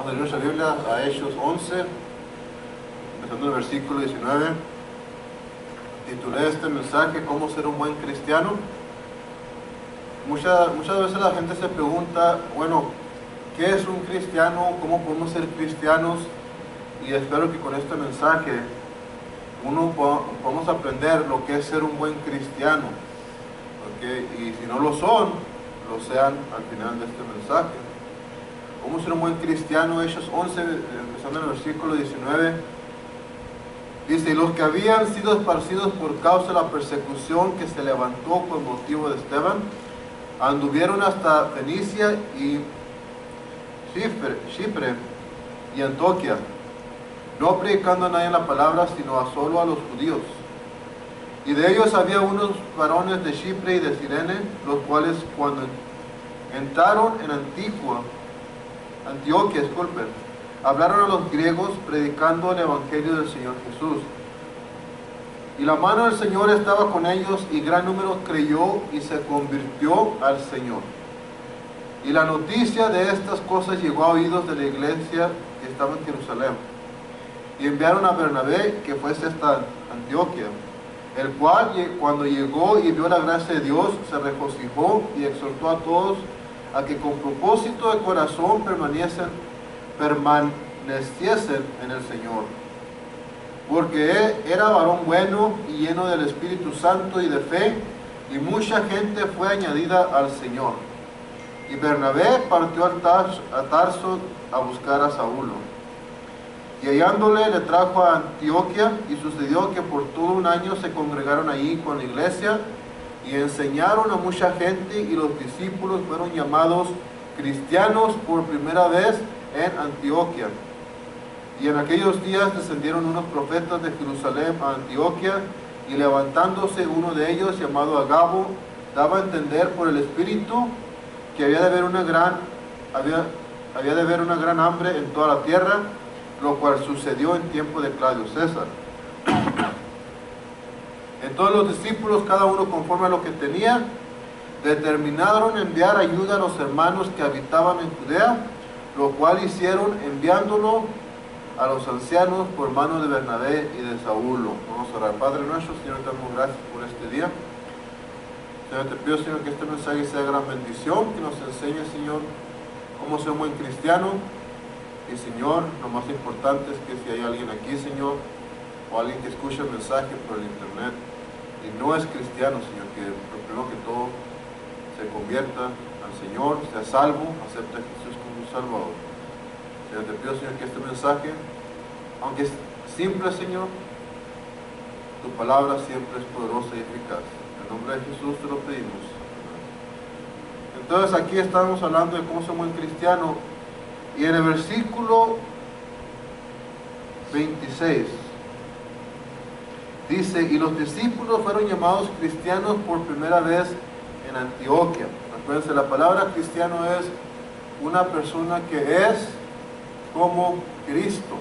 Vamos a leer nuestra Biblia a Hechos 11, empezando el versículo 19. Titulé este mensaje ¿Cómo ser un buen cristiano? Muchas veces la gente se pregunta, bueno, ¿qué es un cristiano? ¿Cómo podemos ser cristianos? Y espero que con este mensaje podamos aprender lo que es ser un buen cristiano, ¿okay? Y si no lo son, lo sean al final de este mensaje. ¿Cómo ser un buen cristiano? Hechos 11, empezando en el versículo 19, dice: y los que habían sido esparcidos por causa de la persecución que se levantó con motivo de Esteban, anduvieron hasta Fenicia y Chipre y Antioquía, no predicando a nadie la palabra, sino solo a los judíos. Y de ellos había unos varones de Chipre y de Cirene, los cuales cuando entraron en Antioquía, hablaron a los griegos predicando el evangelio del Señor Jesús. Y la mano del Señor estaba con ellos, y gran número creyó y se convirtió al Señor. Y la noticia de estas cosas llegó a oídos de la iglesia que estaba en Jerusalén. Y enviaron a Bernabé que fuese hasta Antioquía, el cual cuando llegó y vio la gracia de Dios, se regocijó y exhortó a todos a que con propósito de corazón permaneciesen en el Señor. Porque él era varón bueno y lleno del Espíritu Santo y de fe, y mucha gente fue añadida al Señor. Y Bernabé partió a Tarso a buscar a Saulo. Y hallándole le trajo a Antioquía, y sucedió que por todo un año se congregaron allí con la iglesia, y enseñaron a mucha gente, y los discípulos fueron llamados cristianos por primera vez en Antioquía. Y en aquellos días descendieron unos profetas de Jerusalén a Antioquía, y levantándose uno de ellos, llamado Agabo, daba a entender por el Espíritu que había de haber una gran hambre en toda la tierra, lo cual sucedió en tiempo de Claudio César. Entonces los discípulos, cada uno conforme a lo que tenía, determinaron enviar ayuda a los hermanos que habitaban en Judea, lo cual hicieron enviándolo a los ancianos por mano de Bernabé y de Saulo. Vamos a orar. Padre nuestro, Señor, te damos gracias por este día. Señor, te pido, Señor, que este mensaje sea de gran bendición, que nos enseñe, Señor, cómo ser un buen cristiano. Y, Señor, lo más importante es que si hay alguien aquí, Señor, o alguien que escucha el mensaje por el internet y no es cristiano, Señor, que primero que todo se convierta al Señor, sea salvo, acepte a Jesús como su Salvador. Señor, te pido, Señor, que este mensaje, aunque es simple, Señor, tu palabra siempre es poderosa y eficaz. En el nombre de Jesús te lo pedimos. Entonces aquí estamos hablando de cómo ser un buen cristiano, y en el versículo 26 dice: y los discípulos fueron llamados cristianos por primera vez en Antioquía. Acuérdense, la palabra cristiano es una persona que es como Cristo,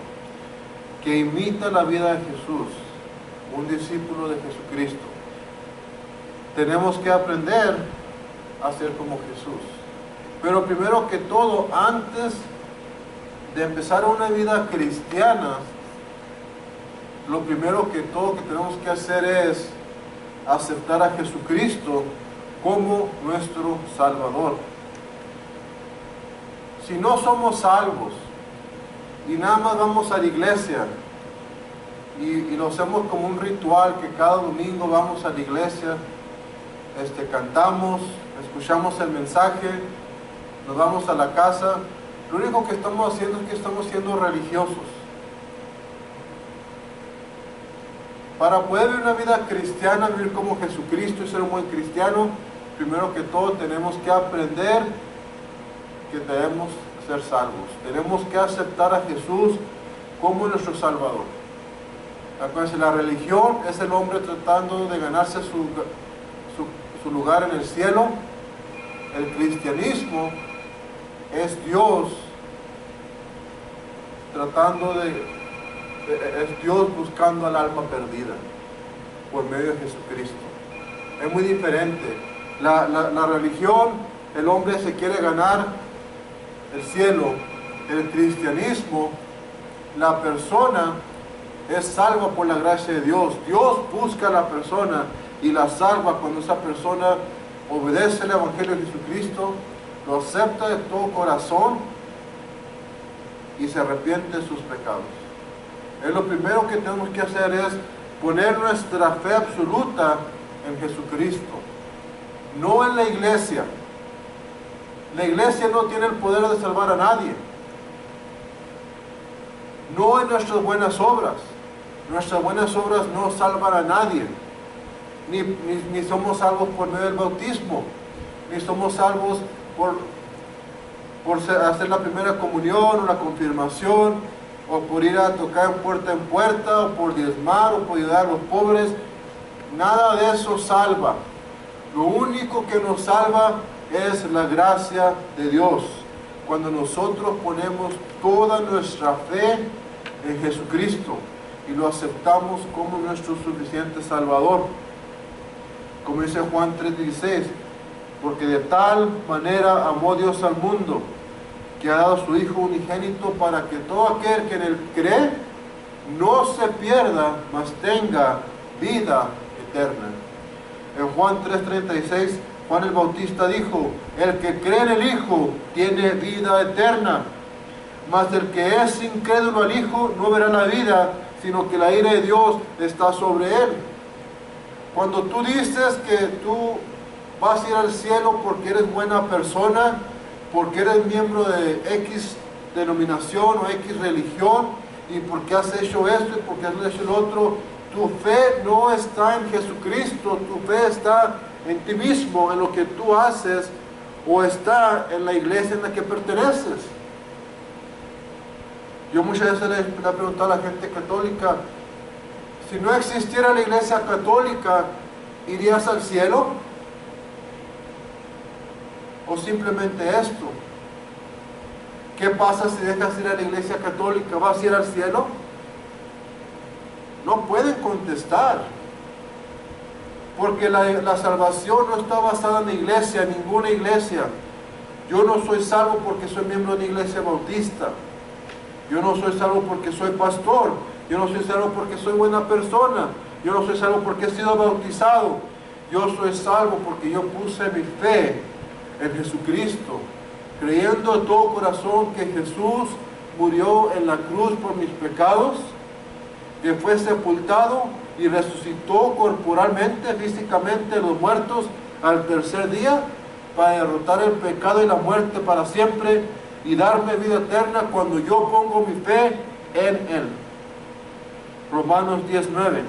que imita la vida de Jesús, un discípulo de Jesucristo. Tenemos que aprender a ser como Jesús. Pero primero que todo, antes de empezar una vida cristiana, lo primero que todo que tenemos que hacer es aceptar a Jesucristo como nuestro Salvador. Si no somos salvos y nada más vamos a la iglesia y lo hacemos como un ritual, que cada domingo vamos a la iglesia, cantamos, escuchamos el mensaje, nos vamos a la casa, lo único que estamos haciendo es que estamos siendo religiosos. Para poder vivir una vida cristiana, vivir como Jesucristo y ser un buen cristiano, primero que todo tenemos que aprender que debemos ser salvos. Tenemos que aceptar a Jesús como nuestro Salvador. Acuérdense, la religión es el hombre tratando de ganarse su lugar en el cielo. El cristianismo es Dios es Dios buscando al alma perdida por medio de Jesucristo. Es muy diferente. La religión, el hombre se quiere ganar el cielo el cristianismo, la persona es salva por la gracia de Dios. Dios busca a la persona y la salva cuando esa persona obedece el Evangelio de Jesucristo, lo acepta de todo corazón y se arrepiente de sus pecados. Es lo primero que tenemos que hacer, es poner nuestra fe absoluta en Jesucristo, no en la iglesia. La iglesia no tiene el poder de salvar a nadie, no en nuestras buenas obras. Nuestras buenas obras no salvan a nadie, ni somos salvos por medio del bautismo, ni somos salvos por hacer la primera comunión o la confirmación, o por ir a tocar en puerta, o por diezmar, o por ayudar a los pobres. Nada de eso salva. Lo único que nos salva es la gracia de Dios. Cuando nosotros ponemos toda nuestra fe en Jesucristo y lo aceptamos como nuestro suficiente Salvador. Como dice Juan 3:16, porque de tal manera amó Dios al mundo, que ha dado a su Hijo unigénito, para que todo aquel que en él cree no se pierda, mas tenga vida eterna. En Juan 3:36, Juan el Bautista dijo: el que cree en el Hijo tiene vida eterna, mas el que es incrédulo al Hijo no verá la vida, sino que la ira de Dios está sobre él. Cuando tú dices que tú vas a ir al cielo porque eres buena persona, porque eres miembro de X denominación o X religión, y porque has hecho esto y porque has hecho lo otro, tu fe no está en Jesucristo, tu fe está en ti mismo, en lo que tú haces, o está en la iglesia en la que perteneces. Yo muchas veces le he preguntado a la gente católica: si no existiera la iglesia católica, ¿irías al cielo? ¿O simplemente esto? ¿Qué pasa si dejas ir a la iglesia católica? ¿Vas a ir al cielo? No pueden contestar, porque la salvación no está basada en la iglesia, en ninguna iglesia. Yo no soy salvo porque soy miembro de una iglesia bautista. Yo no soy salvo porque soy pastor. Yo no soy salvo porque soy buena persona. Yo no soy salvo porque he sido bautizado. Yo soy salvo porque yo puse mi fe en Jesucristo, creyendo de todo corazón que Jesús murió en la cruz por mis pecados, que fue sepultado y resucitó corporalmente, físicamente de los muertos al tercer día, para derrotar el pecado y la muerte para siempre y darme vida eterna cuando yo pongo mi fe en Él. Romanos 10:9.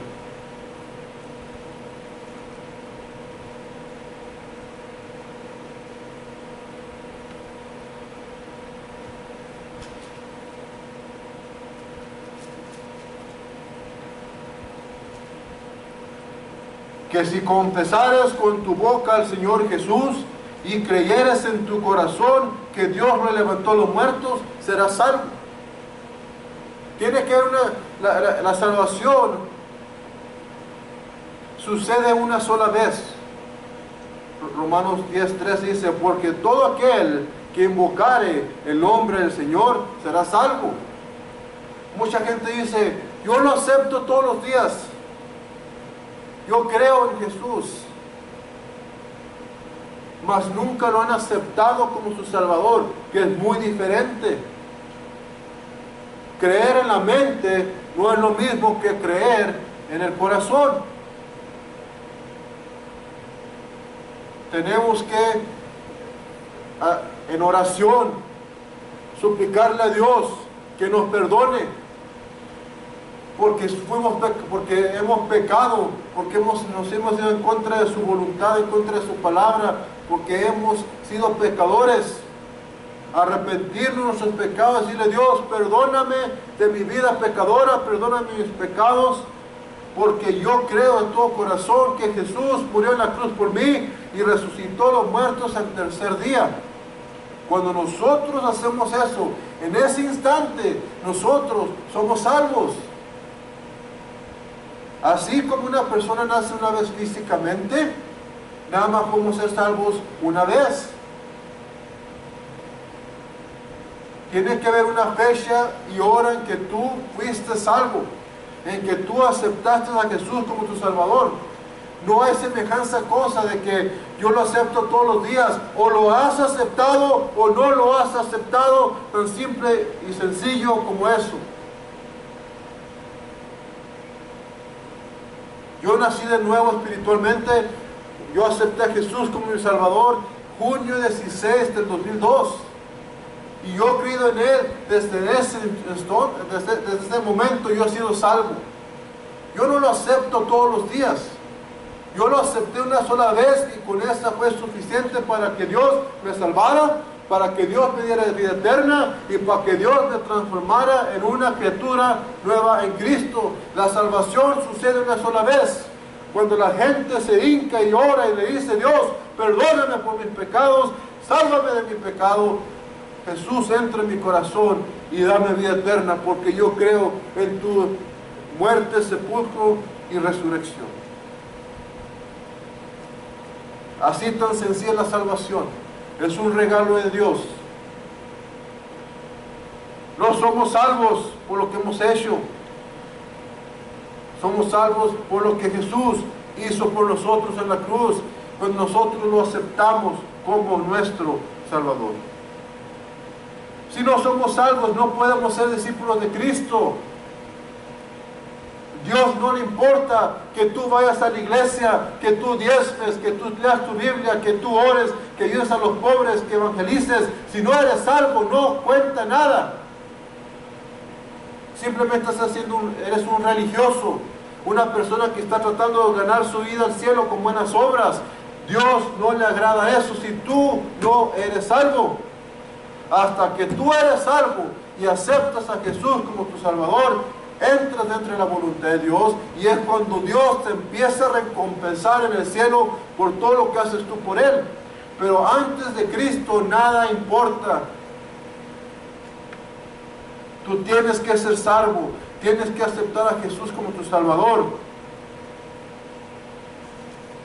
Que si confesares con tu boca al Señor Jesús y creyeres en tu corazón que Dios lo levantó a los muertos, serás salvo. Tiene que haber la salvación sucede una sola vez. Romanos 10:3 dice: porque todo aquel que invocare el nombre del Señor será salvo. Mucha gente dice: yo lo acepto todos los días, yo creo en Jesús, mas nunca lo han aceptado como su Salvador, que es muy diferente. Creer en la mente no es lo mismo que creer en el corazón. Tenemos que, en oración, suplicarle a Dios que nos perdone, porque hemos pecado, porque nos hemos ido en contra de su voluntad, en contra de su palabra, porque hemos sido pecadores. Arrepentirnos de nuestros pecados, decirle: Dios, perdóname de mi vida pecadora, perdóname mis pecados, porque yo creo de todo corazón que Jesús murió en la cruz por mí y resucitó a los muertos al tercer día. Cuando nosotros hacemos eso, en ese instante nosotros somos salvos. Así como una persona nace una vez físicamente, nada más podemos ser salvos una vez. Tiene que haber una fecha y hora en que tú fuiste salvo, en que tú aceptaste a Jesús como tu Salvador. No hay semejanza cosa de que yo lo acepto todos los días. O lo has aceptado o no lo has aceptado. Tan simple y sencillo como eso. Yo nací de nuevo espiritualmente. Yo acepté a Jesús como mi Salvador junio 16 del 2002. Y yo he creído en Él desde ese momento. Yo he sido salvo. Yo no lo acepto todos los días. Yo lo acepté una sola vez y con esa fue suficiente para que Dios me salvara, para que Dios me diera vida eterna y para que Dios me transformara en una criatura nueva en Cristo. La salvación sucede una sola vez. Cuando la gente se hinca y ora y le dice: Dios, perdóname por mis pecados, sálvame de mi pecado. Jesús, entra en mi corazón y dame vida eterna, porque yo creo en tu muerte, sepulcro y resurrección. Así tan sencilla la salvación. Es un regalo de Dios. No somos salvos por lo que hemos hecho. Somos salvos por lo que Jesús hizo por nosotros en la cruz, cuando nosotros lo aceptamos como nuestro Salvador. Si no somos salvos, no podemos ser discípulos de Cristo. Dios no le importa que tú vayas a la iglesia, que tú diezmes, que tú leas tu Biblia, que tú ores, que ayudes a los pobres, que evangelices. Si no eres salvo, no cuenta nada. Simplemente eres un religioso, una persona que está tratando de ganar su vida al cielo con buenas obras. Dios no le agrada eso si tú no eres salvo. Hasta que tú eres salvo y aceptas a Jesús como tu Salvador, entras dentro de la voluntad de Dios, y es cuando Dios te empieza a recompensar en el cielo por todo lo que haces tú por Él. Pero antes de Cristo nada importa. Tú tienes que ser salvo, tienes que aceptar a Jesús como tu Salvador.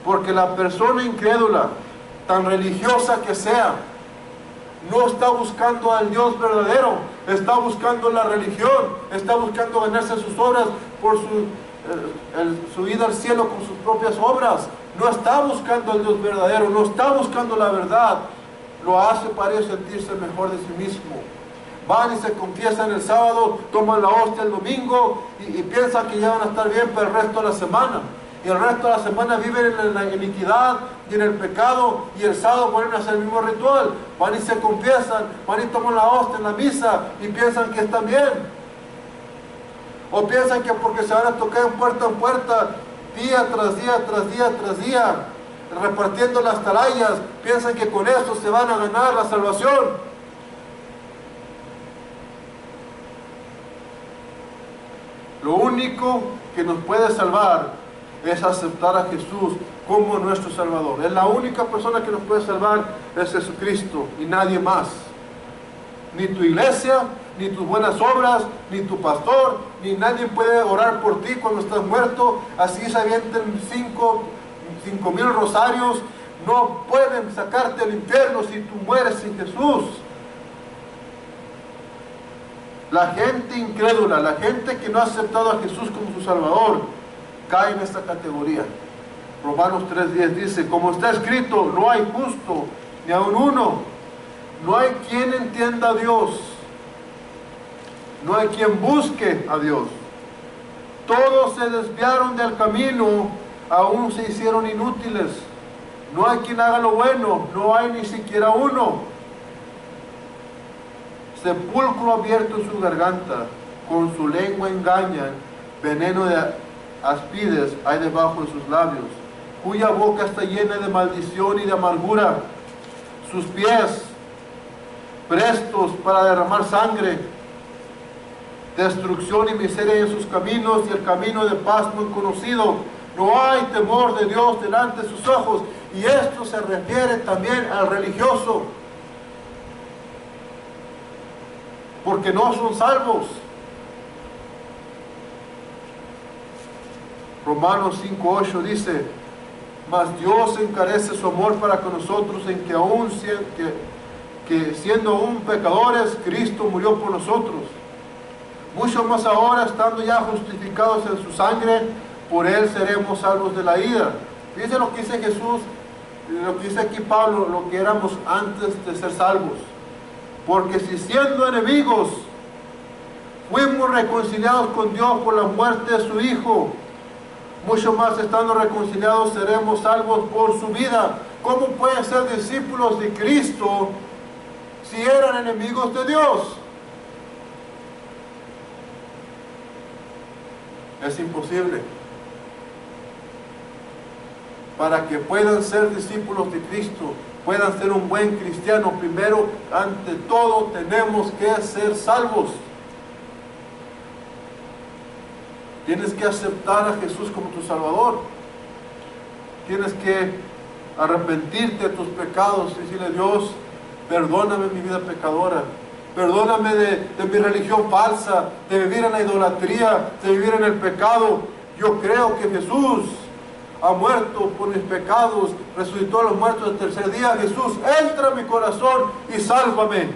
Porque la persona incrédula, tan religiosa que sea, no está buscando al Dios verdadero, está buscando la religión, está buscando ganarse sus obras por su ida al cielo con sus propias obras. No está buscando al Dios verdadero, no está buscando la verdad. Lo hace para ellos sentirse mejor de sí mismo. Van y se confiesan el sábado, toman la hostia el domingo y piensan que ya van a estar bien para el resto de la semana. Y el resto de la semana viven en la iniquidad y en el pecado, y el sábado vuelven a hacer el mismo ritual. Van y se confiesan, van y toman la hostia en la misa y piensan que están bien. O piensan que porque se van a tocar en puerta, día tras día, tras día, tras día, repartiendo las atalayas, piensan que con eso se van a ganar la salvación. Lo único que nos puede salvar es aceptar a Jesús como nuestro Salvador. Es la única persona que nos puede salvar, es Jesucristo y nadie más. Ni tu iglesia, ni tus buenas obras, ni tu pastor, ni nadie puede orar por ti cuando estás muerto. Así se avienten 5,000 rosarios, no pueden sacarte del infierno si tú mueres sin Jesús. La gente incrédula, la gente que no ha aceptado a Jesús como su Salvador, cae en esta categoría. Romanos 3:10 dice: como está escrito, no hay justo, ni aun uno. No hay quien entienda a Dios. No hay quien busque a Dios. Todos se desviaron del camino, aún se hicieron inútiles. No hay quien haga lo bueno, no hay ni siquiera uno. Sepulcro abierto en su garganta, con su lengua engañan, veneno de aspides hay debajo de sus labios, cuya boca está llena de maldición y de amargura, sus pies prestos para derramar sangre, destrucción y miseria en sus caminos, y el camino de paz no conocido. No hay temor de Dios delante de sus ojos. Y esto se refiere también al religioso, porque no son salvos. Romanos 5:8 dice: mas Dios encarece su amor para con nosotros en que aun que siendo aún pecadores, Cristo murió por nosotros. Mucho más ahora, estando ya justificados en su sangre, por Él seremos salvos de la ira. Fíjense lo que dice Jesús, lo que dice aquí Pablo, lo que éramos antes de ser salvos. Porque si siendo enemigos, fuimos reconciliados con Dios por la muerte de su Hijo, mucho más estando reconciliados seremos salvos por su vida. ¿Cómo pueden ser discípulos de Cristo si eran enemigos de Dios? Es imposible. Para que puedan ser discípulos de Cristo, puedan ser un buen cristiano, primero, ante todo, tenemos que ser salvos. Tienes que aceptar a Jesús como tu Salvador. Tienes que arrepentirte de tus pecados y decirle: Dios, perdóname mi vida pecadora. Perdóname de mi religión falsa, de vivir en la idolatría, de vivir en el pecado. Yo creo que Jesús ha muerto por mis pecados, resucitó a los muertos el tercer día. Jesús, entra en mi corazón y sálvame.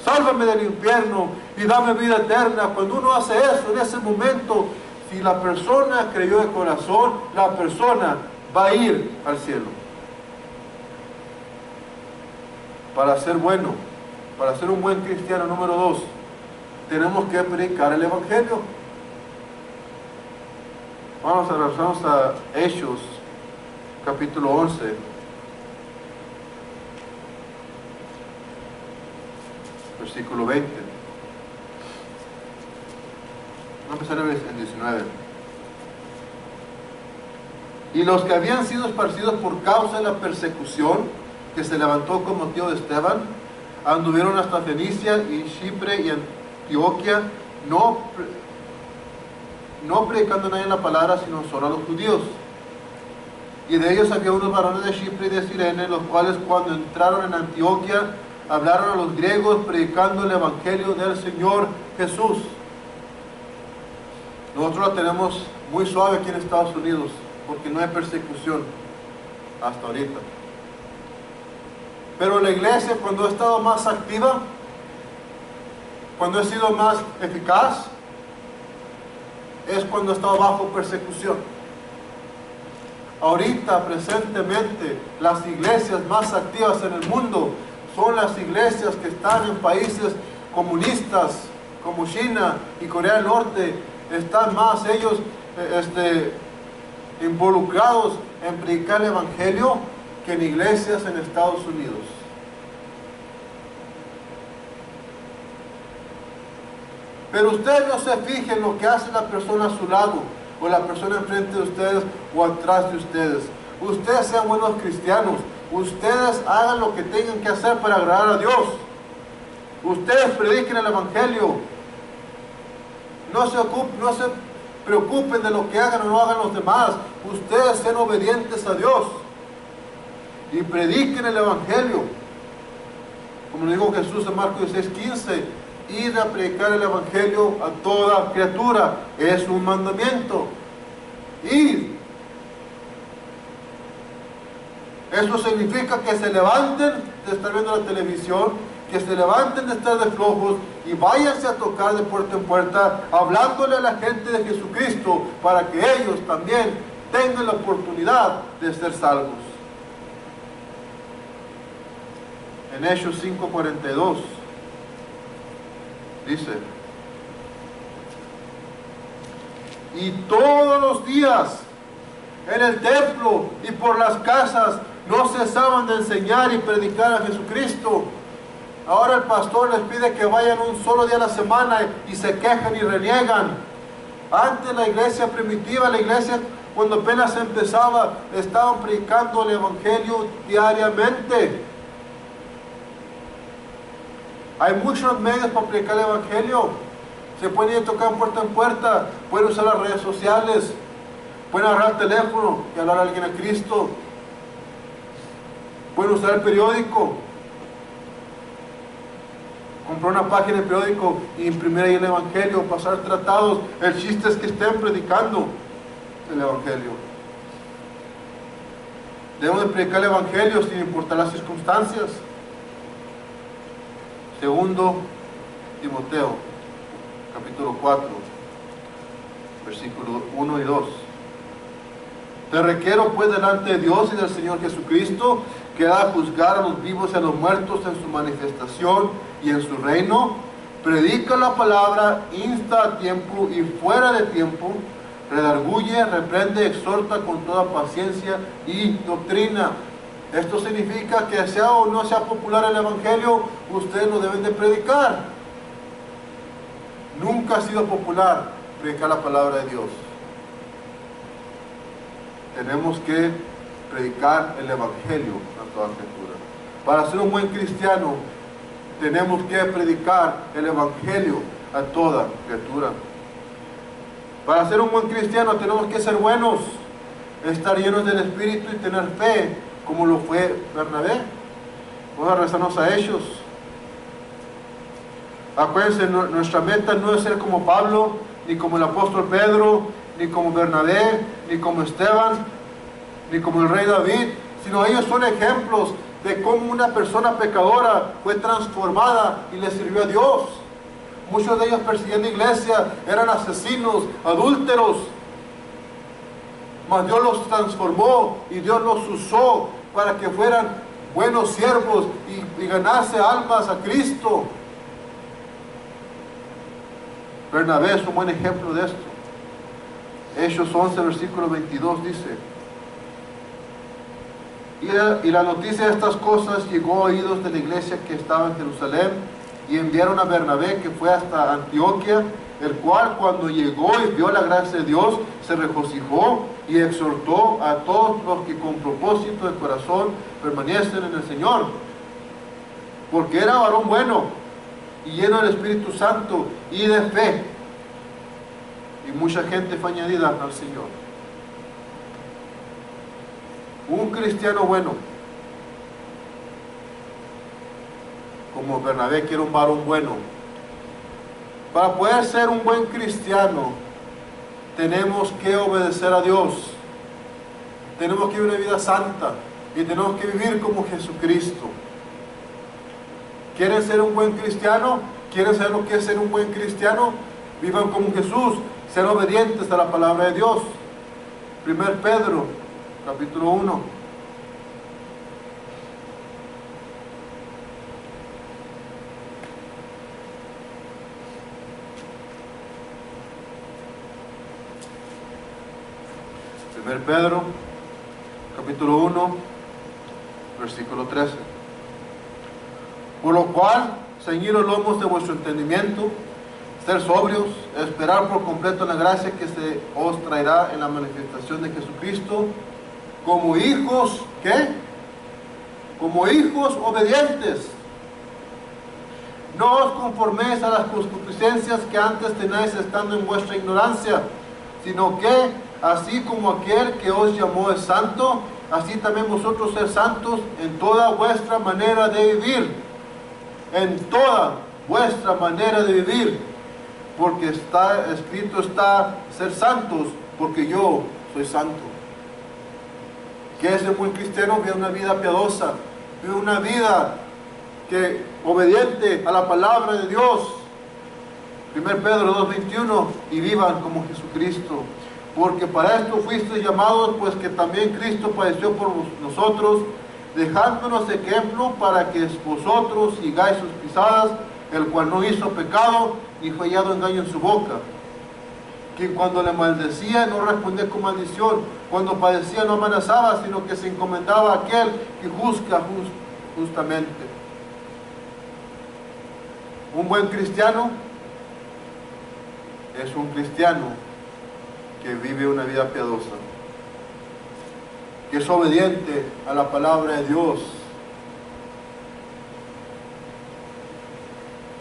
Sálvame del infierno y dame vida eterna. Cuando uno hace eso, en ese momento, si la persona creyó de corazón, la persona va a ir al cielo. Para ser bueno, para ser un buen cristiano, número 2, tenemos que predicar el Evangelio. Vamos a regresarnos a Hechos, capítulo 11. Versículo 20. Vamos a empezar en 19. Y los que habían sido esparcidos por causa de la persecución que se levantó con motivo de Esteban, anduvieron hasta Fenicia y Chipre y Antioquia, no predicando a nadie la palabra, sino solo a los judíos. Y de ellos había unos varones de Chipre y de Cirene, los cuales cuando entraron en Antioquia, hablaron a los griegos predicando el Evangelio del Señor Jesús. Nosotros la tenemos muy suave aquí en Estados Unidos, porque no hay persecución hasta ahorita. Pero la iglesia, cuando ha estado más activa, cuando ha sido más eficaz, es cuando ha estado bajo persecución. Ahorita, presentemente, las iglesias más activas en el mundo son las iglesias que están en países comunistas como China y Corea del Norte. Están más ellos involucrados en predicar el Evangelio que en iglesias en Estados Unidos. Pero ustedes no se fijen lo que hace la persona a su lado, o la persona enfrente de ustedes, o atrás de ustedes. Ustedes sean buenos cristianos. Ustedes hagan lo que tengan que hacer para agradar a Dios. Ustedes prediquen el Evangelio. No se preocupen de lo que hagan o no hagan los demás. Ustedes sean obedientes a Dios y prediquen el Evangelio. Como dijo Jesús en Marcos 16:15, ir a predicar el Evangelio a toda criatura. Es un mandamiento. Ir. Eso significa que se levanten de estar viendo la televisión, que se levanten de estar de flojos y váyanse a tocar de puerta en puerta, hablándole a la gente de Jesucristo, para que ellos también tengan la oportunidad de ser salvos. En Hechos 5:42 dice: y todos los días en el templo y por las casas no cesaban de enseñar y predicar a Jesucristo. Ahora el pastor les pide que vayan un solo día a la semana y se quejan y reniegan. Antes la iglesia primitiva, la iglesia cuando apenas empezaba, estaban predicando el Evangelio diariamente. Hay muchos medios para predicar el Evangelio. Se pueden ir a tocar puerta en puerta, pueden usar las redes sociales, pueden agarrar el teléfono y hablar a alguien a Cristo, pueden usar el periódico, comprar una página de periódico y imprimir ahí el Evangelio, pasar tratados. El chiste es que estén predicando el Evangelio. Debemos de predicar el Evangelio sin importar las circunstancias. Segundo Timoteo, capítulo 4, versículos 1 y 2. Te requiero pues delante de Dios y del Señor Jesucristo, que ha de juzgar a los vivos y a los muertos en su manifestación y en su reino. Predica la palabra, insta a tiempo y fuera de tiempo, redarguye, reprende, exhorta con toda paciencia y doctrina. Esto significa que sea o no sea popular el Evangelio, ustedes lo deben de predicar. Nunca ha sido popular predicar la palabra de Dios. Tenemos que predicar el Evangelio a toda criatura. Para ser un buen cristiano, tenemos que predicar el Evangelio a toda criatura. Para ser un buen cristiano tenemos que ser buenos, estar llenos del Espíritu y tener fe, como lo fue Bernabé. Vamos a rezarnos a ellos. Acuérdense, nuestra meta no es ser como Pablo, ni como el apóstol Pedro, ni como Bernabé, ni como Esteban, ni como el rey David, sino ellos son ejemplos de cómo una persona pecadora fue transformada y le sirvió a Dios. Muchos de ellos persiguían la iglesia, eran asesinos, adúlteros, mas Dios los transformó y Dios los usó para que fueran buenos siervos y ganarse almas a Cristo. Bernabé es un buen ejemplo de esto. Hechos 11, versículo 22 dice: y la noticia de estas cosas llegó a oídos de la iglesia que estaba en Jerusalén, y enviaron a Bernabé, que fue hasta Antioquía, el cual cuando llegó y vio la gracia de Dios, se regocijó y exhortó a todos los que con propósito de corazón permanecen en el Señor, porque era varón bueno y lleno del Espíritu Santo y de fe, y mucha gente fue añadida al Señor. Un cristiano bueno, como Bernabé, que era un varón bueno. Para poder ser un buen cristiano, tenemos que obedecer a Dios. Tenemos que vivir una vida santa y tenemos que vivir como Jesucristo. ¿Quieren ser un buen cristiano? ¿Quieren saber lo que es ser un buen cristiano? Vivan como Jesús, sean obedientes a la palabra de Dios. 1 Pedro, capítulo 1. Pedro, capítulo 1, versículo 13. Por lo cual, ceñid los lomos de vuestro entendimiento, ser sobrios, esperar por completo la gracia que se os traerá en la manifestación de Jesucristo, como hijos, ¿qué? Como hijos obedientes. No os conforméis a las concupiscencias que antes teníais estando en vuestra ignorancia, sino que así como aquel que os llamó es santo, así también vosotros sed santos en toda vuestra manera de vivir. En toda vuestra manera de vivir. Porque está escrito está, ser santos, porque yo soy santo. ¿Qué es el buen cristiano? Vive una vida piadosa, vive una vida obediente a la palabra de Dios. 1 Pedro 2:21, y vivan como Jesucristo. Porque para esto fuisteis llamados, pues que también Cristo padeció por nosotros, dejándonos ejemplo para que vosotros sigáis sus pisadas, el cual no hizo pecado, ni fue hallado engaño en su boca. Que cuando le maldecía no respondía con maldición, cuando padecía no amenazaba, sino que se encomendaba a aquel que juzga justamente. Un buen cristiano es un cristiano que vive una vida piadosa, que es obediente a la palabra de Dios,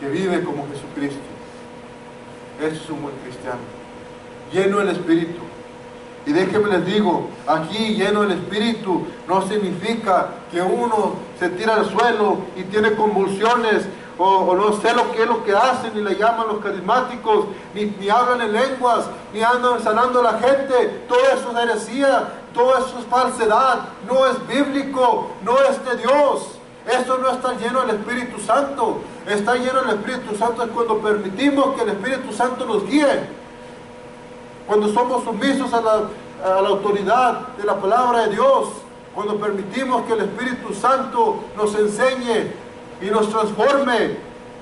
que vive como Jesucristo. Ese es un buen cristiano, lleno del Espíritu. Y déjenme les digo, aquí lleno del Espíritu no significa que uno se tira al suelo y tiene convulsiones, o no sé lo que es lo que hacen, ni le llaman los carismáticos, ni hablan en lenguas, ni andan sanando a la gente. Todo eso es heresía, todo eso es falsedad, no es bíblico, no es de Dios. Eso no está lleno del Espíritu Santo. Está lleno del Espíritu Santo es cuando permitimos que el Espíritu Santo nos guíe. Cuando somos sumisos a la autoridad de la palabra de Dios. Cuando permitimos que el Espíritu Santo nos enseñe y nos transforme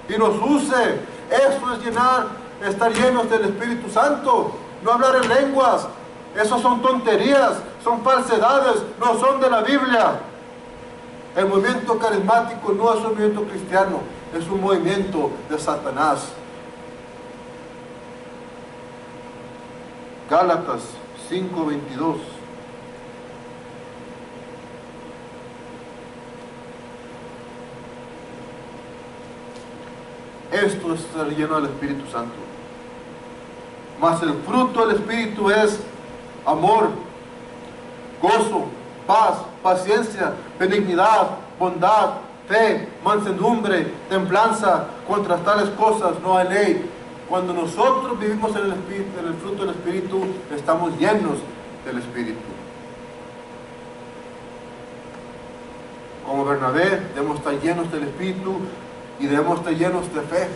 y nos use. Eso es estar llenos del Espíritu Santo. No hablar en lenguas. Esas son tonterías, son falsedades, no son de la Biblia. El movimiento carismático no es un movimiento cristiano, es un movimiento de Satanás. Gálatas 5:22. Esto es estar lleno del Espíritu Santo. Mas el fruto del Espíritu es amor, gozo, paz, paciencia, benignidad, bondad, fe, mansedumbre, templanza. Contra tales cosas no hay ley. Cuando nosotros vivimos en el fruto del Espíritu, estamos llenos del Espíritu. Como Bernabé, debemos estar llenos del Espíritu y debemos estar llenos de fe.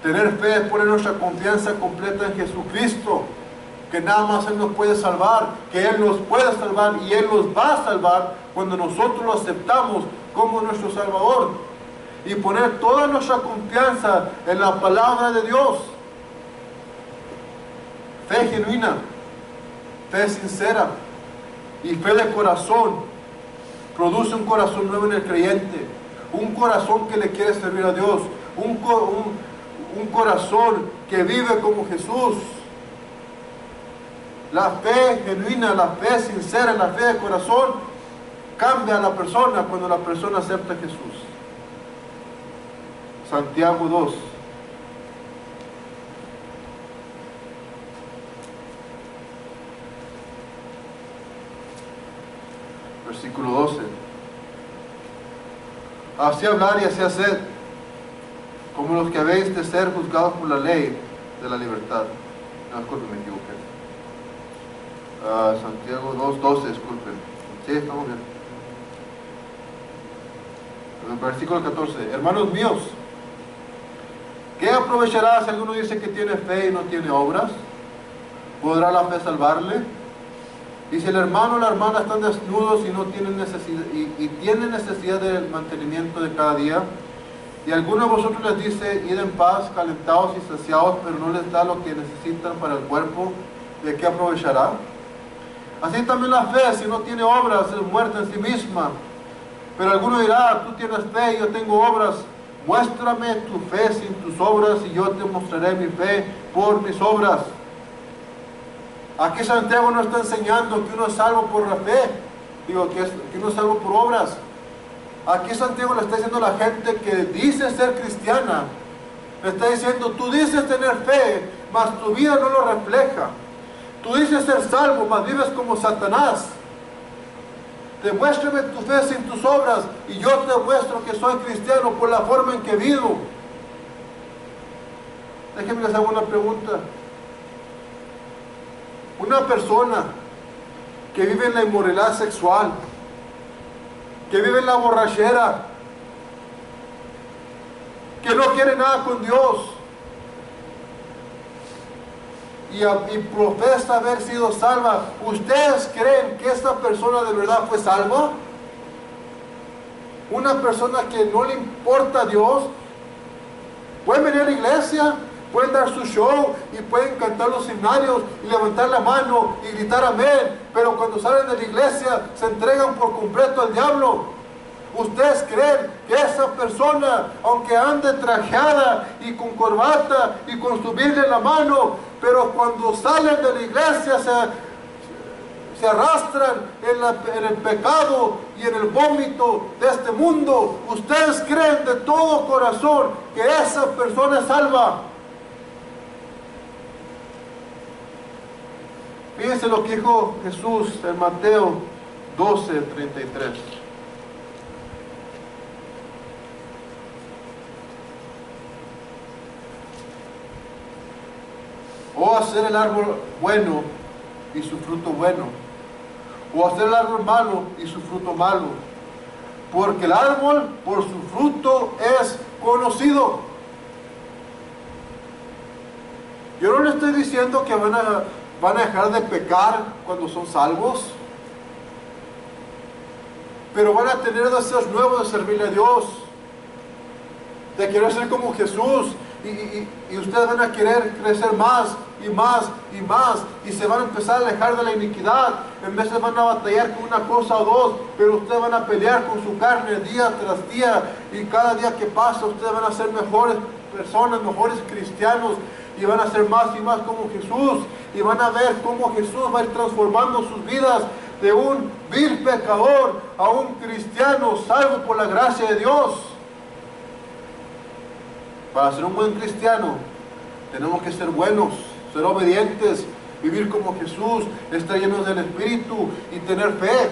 Tener fe es poner nuestra confianza completa en Jesucristo, que nada más Él nos puede salvar, que Él nos puede salvar y Él nos va a salvar cuando nosotros lo aceptamos como nuestro Salvador. Y poner toda nuestra confianza en la palabra de Dios. Fe genuina, fe sincera y fe de corazón produce un corazón nuevo en el creyente, un corazón que le quiere servir a Dios, un corazón que vive como Jesús. La fe genuina, la fe sincera, la fe de corazón cambia a la persona cuando la persona acepta a Jesús. Santiago 2. Versículo 12. Así hablar y así hacer, como los que habéis de ser juzgados por la ley de la libertad. No, disculpen, me equivoqué. Santiago 2:12, disculpen. Sí, estamos bien. Versículo 14. Hermanos míos, ¿qué aprovechará si alguno dice que tiene fe y no tiene obras? ¿Podrá la fe salvarle? Y si el hermano o la hermana están desnudos y no tienen necesidad, y tienen necesidad del mantenimiento de cada día, y alguno de vosotros les dice, id en paz, calentados y saciados, pero no les da lo que necesitan para el cuerpo, ¿de qué aprovechará? Así también la fe, si no tiene obras, es muerta en sí misma. Pero alguno dirá, tú tienes fe y yo tengo obras. Muéstrame tu fe sin tus obras y yo te mostraré mi fe por mis obras. Aquí Santiago no está enseñando que uno es salvo por la fe, que uno es salvo por obras. Aquí Santiago le está diciendo a la gente que dice ser cristiana, le está diciendo, tú dices tener fe, mas tu vida no lo refleja. Tú dices ser salvo, mas vives como Satanás. Demuéstrame tu fe sin tus obras y yo te muestro que soy cristiano por la forma en que vivo. Déjenme les hago una pregunta. Una persona que vive en la inmoralidad sexual, que vive en la borrachera, que no quiere nada con Dios y profesa haber sido salva, ¿ustedes creen que esta persona de verdad fue salva? Una persona que no le importa a Dios, pueden venir a la iglesia, pueden dar su show y pueden cantar los himnarios y levantar la mano y gritar amén, pero cuando salen de la iglesia se entregan por completo al diablo. ¿Ustedes creen que esa persona, aunque ande trajeada y con corbata y con su Biblia en la mano, pero cuando salen de la iglesia se arrastran en el pecado y en el vómito de este mundo? ¿Ustedes creen de todo corazón que esa persona es salva? Fíjense lo que dijo Jesús en Mateo 12:33. O hacer el árbol bueno y su fruto bueno, o hacer el árbol malo y su fruto malo. Porque el árbol por su fruto es conocido. Yo no le estoy diciendo que van a dejar de pecar cuando son salvos, pero van a tener deseos nuevos de servirle a Dios, de querer ser como Jesús, y ustedes van a querer crecer más y más y más, y se van a empezar a alejar de la iniquidad. En vez de van a batallar con una cosa o dos, pero ustedes van a pelear con su carne día tras día, y cada día que pasa ustedes van a ser mejores personas, mejores cristianos, y van a ser más y más como Jesús, y van a ver cómo Jesús va a ir transformando sus vidas de un vil pecador a un cristiano salvo por la gracia de Dios. Para ser un buen cristiano tenemos que ser buenos, ser obedientes, vivir como Jesús, estar llenos del Espíritu y tener fe.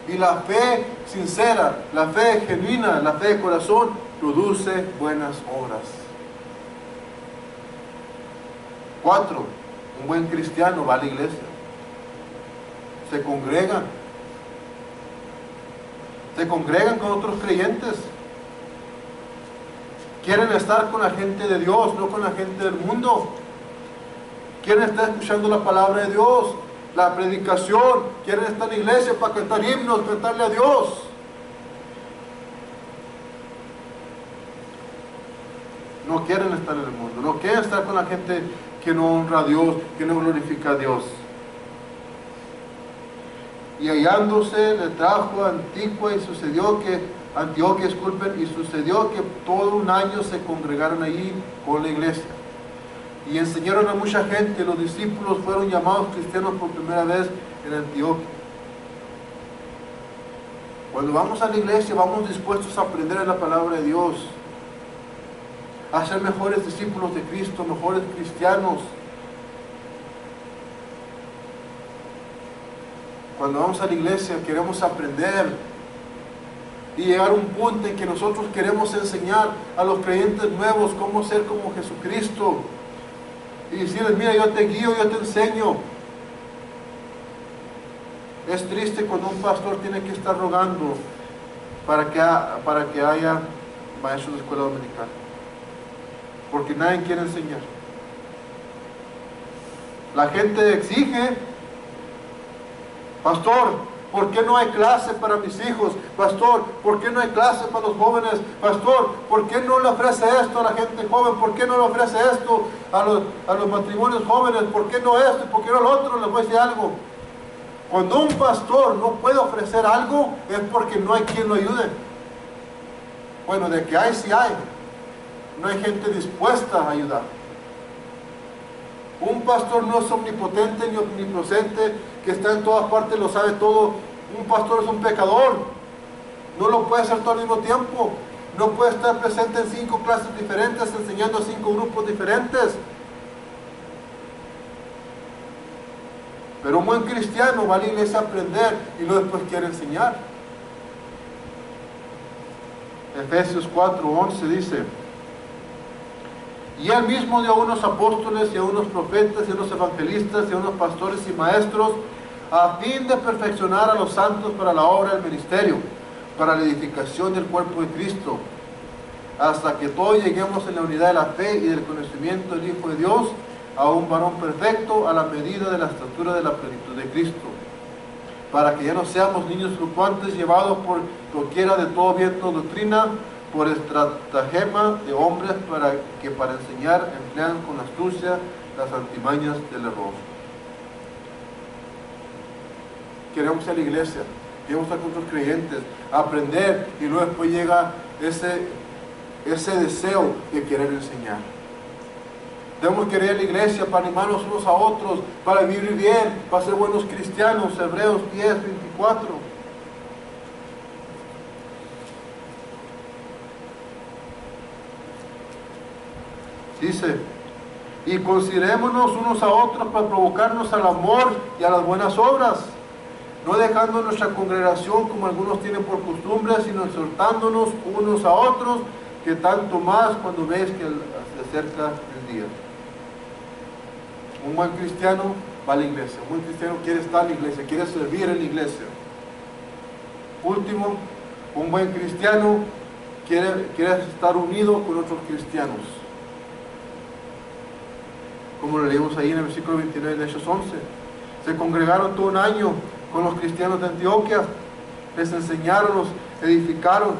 Y la fe sincera, la fe genuina, la fe de corazón produce buenas obras. 4. Un buen cristiano va a la iglesia. Se congregan con otros creyentes. Quieren estar con la gente de Dios, no con la gente del mundo. Quieren estar escuchando la palabra de Dios, la predicación. Quieren estar en la iglesia para cantar himnos, cantarle a Dios. No quieren estar en el mundo, no quieren estar con la gente que no honra a Dios, que no glorifica a Dios. Y hallándose le trajo a Antioquía, y sucedió que todo un año se congregaron allí con la iglesia y enseñaron a mucha gente. Los discípulos fueron llamados cristianos por primera vez en Antioquía. Cuando vamos a la iglesia vamos dispuestos a aprender la palabra de Dios, a ser mejores discípulos de Cristo, mejores cristianos. Cuando vamos a la iglesia queremos aprender y llegar a un punto en que nosotros queremos enseñar a los creyentes nuevos cómo ser como Jesucristo y decirles: mira, yo te guío, yo te enseño. Es triste cuando un pastor tiene que estar rogando para que haya maestros de escuela dominical, porque nadie quiere enseñar. La gente exige: pastor, ¿por qué no hay clase para mis hijos? Pastor, ¿por qué no hay clase para los jóvenes? Pastor, ¿por qué no le ofrece esto a la gente joven? ¿Por qué no le ofrece esto a los matrimonios jóvenes? ¿Por qué no esto? ¿Por qué no lo otro? Les voy a decir algo. Cuando un pastor no puede ofrecer algo es porque no hay quien lo ayude. Bueno, de que hay, sí hay. No hay gente dispuesta a ayudar. Un pastor no es omnipotente ni omnipresente, que está en todas partes, lo sabe todo. Un pastor es un pecador. No lo puede hacer todo al mismo tiempo. No puede estar presente en 5 clases diferentes, enseñando a 5 grupos diferentes. Pero un buen cristiano va a la iglesia a aprender y luego después quiere enseñar. Efesios 4:11 dice: y él mismo dio a unos apóstoles, y a unos profetas, y a unos evangelistas, y a unos pastores y maestros, a fin de perfeccionar a los santos para la obra del ministerio, para la edificación del cuerpo de Cristo, hasta que todos lleguemos en la unidad de la fe y del conocimiento del Hijo de Dios, a un varón perfecto, a la medida de la estatura de la plenitud de Cristo, para que ya no seamos niños fluctuantes, llevados por doquiera de todo viento de doctrina, por estratagema de hombres para enseñar emplean con astucia las artimañas del error. Queremos ir a la iglesia, queremos estar con otros creyentes, aprender, y luego después llega ese deseo de querer enseñar. Debemos querer ir a la iglesia para animarnos unos a otros, para vivir bien, para ser buenos cristianos. Hebreos 10:24. Dice: y considerémonos unos a otros para provocarnos al amor y a las buenas obras, no dejando nuestra congregación como algunos tienen por costumbre, sino exhortándonos unos a otros, que tanto más cuando ves que se acerca el día. Un buen cristiano va a la iglesia. Un buen cristiano quiere estar en la iglesia, quiere servir en la iglesia. Último, un buen cristiano quiere estar unido con otros cristianos. Como lo leímos ahí en el versículo 29 de Hechos 11. Se congregaron todo un año con los cristianos de Antioquia. Les enseñaron, los edificaron.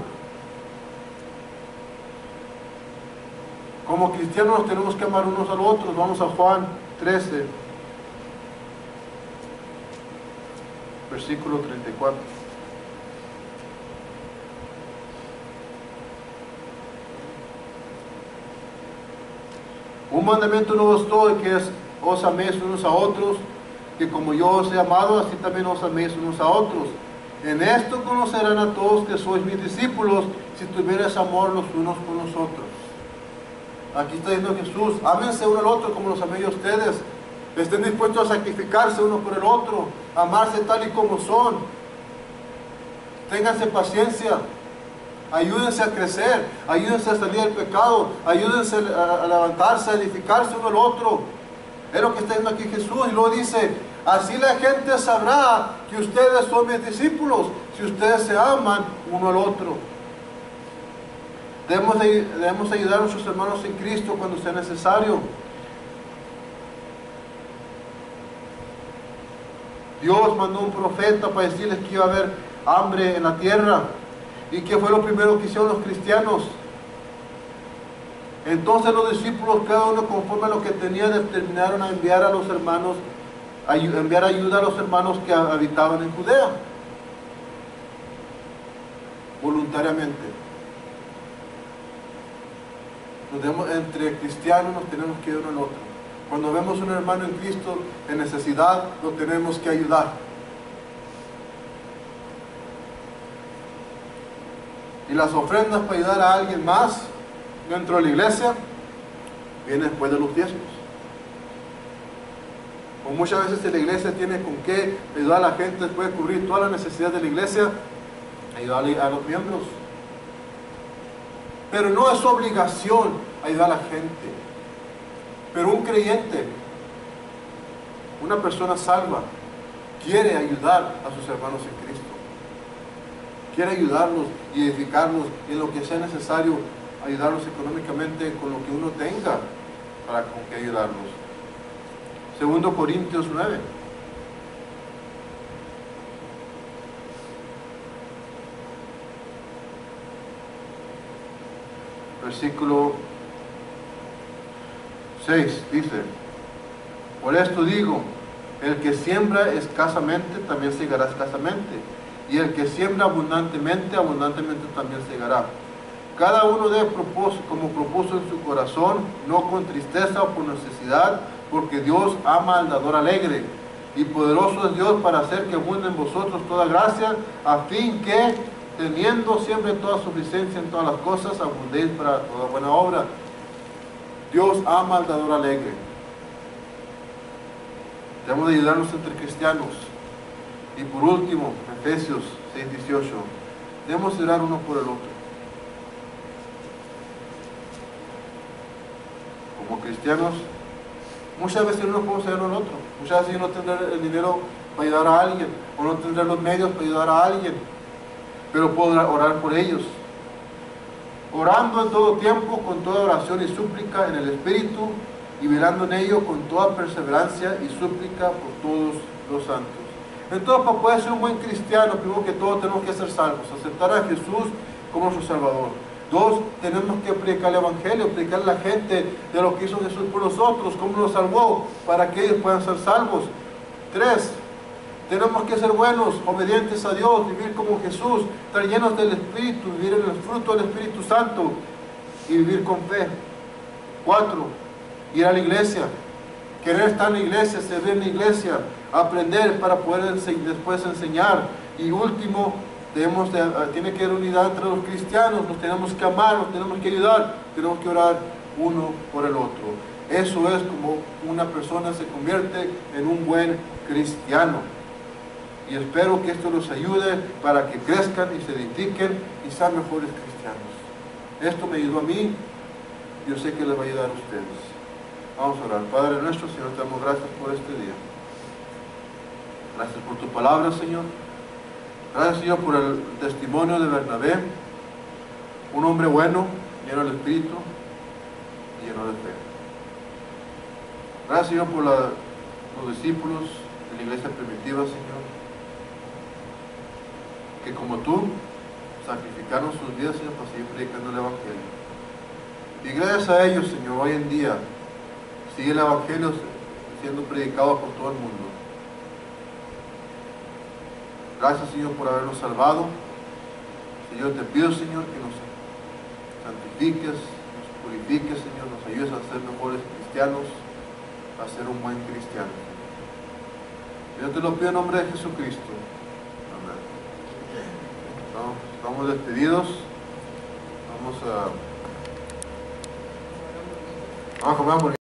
Como cristianos nos tenemos que amar unos a los otros. Vamos a Juan 13, versículo 34. Un mandamiento nuevo os doy, que es: os améis unos a otros, que como yo os he amado, así también os améis unos a otros. En esto conocerán a todos que sois mis discípulos, si tuvierais amor los unos con los otros. Aquí está diciendo Jesús: ámense uno al otro como los amé yo a ustedes. Estén dispuestos a sacrificarse uno por el otro, amarse tal y como son. Ténganse paciencia. Ayúdense a crecer, ayúdense a salir del pecado, ayúdense a levantarse, a edificarse uno al otro. Es lo que está diciendo aquí Jesús, y luego dice: así la gente sabrá que ustedes son mis discípulos, si ustedes se aman uno al otro. Debemos ayudar a nuestros hermanos en Cristo cuando sea necesario. Dios mandó un profeta para decirles que iba a haber hambre en la tierra. ¿Y qué fue lo primero que hicieron los cristianos? Entonces los discípulos, cada uno conforme a lo que tenía, determinaron a enviar a los hermanos, enviar ayuda a los hermanos que habitaban en Judea. Voluntariamente. Entre cristianos nos tenemos que ir uno al otro. Cuando vemos un hermano en Cristo en necesidad, lo tenemos que ayudar. Y las ofrendas para ayudar a alguien más dentro de la iglesia vienen después de los diezmos. O muchas veces la iglesia tiene con qué ayudar a la gente después de cubrir todas las necesidades de la iglesia, ayudar a los miembros. Pero no es obligación ayudar a la gente. Pero un creyente, una persona salva, quiere ayudar a sus hermanos en Cristo. Quiere ayudarlos y edificarlos, y en lo que sea necesario, ayudarlos económicamente con lo que uno tenga para con qué ayudarlos. 2 Corintios 9. Versículo 6 dice: por esto digo, el que siembra escasamente también segará escasamente, y el que siembra abundantemente, abundantemente también segará. Cada uno debe como propuso en su corazón, no con tristeza o por necesidad, porque Dios ama al dador alegre. Y poderoso es Dios para hacer que abunde en vosotros toda gracia, a fin que, teniendo siempre toda suficiencia en todas las cosas, abundéis para toda buena obra. Dios ama al dador alegre. Debemos de ayudarnos entre cristianos. Y por último, Efesios 6:18, debemos orar uno por el otro. Como cristianos, muchas veces no podemos ayudar al otro. Muchas veces no tendré el dinero para ayudar a alguien, o no tendré los medios para ayudar a alguien, pero puedo orar por ellos. Orando en todo tiempo, con toda oración y súplica en el Espíritu, y velando en ello con toda perseverancia y súplica por todos los santos. Entonces, para poder ser un buen cristiano, primero que todo tenemos que ser salvos, aceptar a Jesús como nuestro Salvador. 2, tenemos que predicar el Evangelio, predicar a la gente de lo que hizo Jesús por nosotros, cómo nos salvó, para que ellos puedan ser salvos. 3, tenemos que ser buenos, obedientes a Dios, vivir como Jesús, estar llenos del Espíritu, vivir en el fruto del Espíritu Santo y vivir con fe. 4, ir a la iglesia, querer estar en la iglesia, servir en la iglesia, aprender para poder después enseñar. Y último, tiene que haber unidad entre los cristianos, nos tenemos que amar, nos tenemos que ayudar, tenemos que orar uno por el otro. Eso es como una persona se convierte en un buen cristiano. Y espero que esto los ayude para que crezcan y se edifiquen y sean mejores cristianos. Esto me ayudó a mí, yo sé que les va a ayudar a ustedes. Vamos a orar. Padre nuestro, Señor, te damos gracias por este día. Gracias por tu palabra, Señor. Gracias, Señor, por el testimonio de Bernabé, un hombre bueno, lleno del Espíritu y lleno de fe. Gracias, Señor, por los discípulos de la iglesia primitiva, Señor, que como tú sacrificaron sus vidas, Señor, para seguir predicando el Evangelio. Y gracias a ellos, Señor, hoy en día sigue el Evangelio siendo predicado por todo el mundo. Gracias, Señor, por habernos salvado. Señor, te pido, Señor, que nos santifiques, nos purifiques, Señor, nos ayudes a ser mejores cristianos, a ser un buen cristiano. Yo te lo pido en nombre de Jesucristo. Amén. Estamos despedidos. Vamos a comer hamburguesas.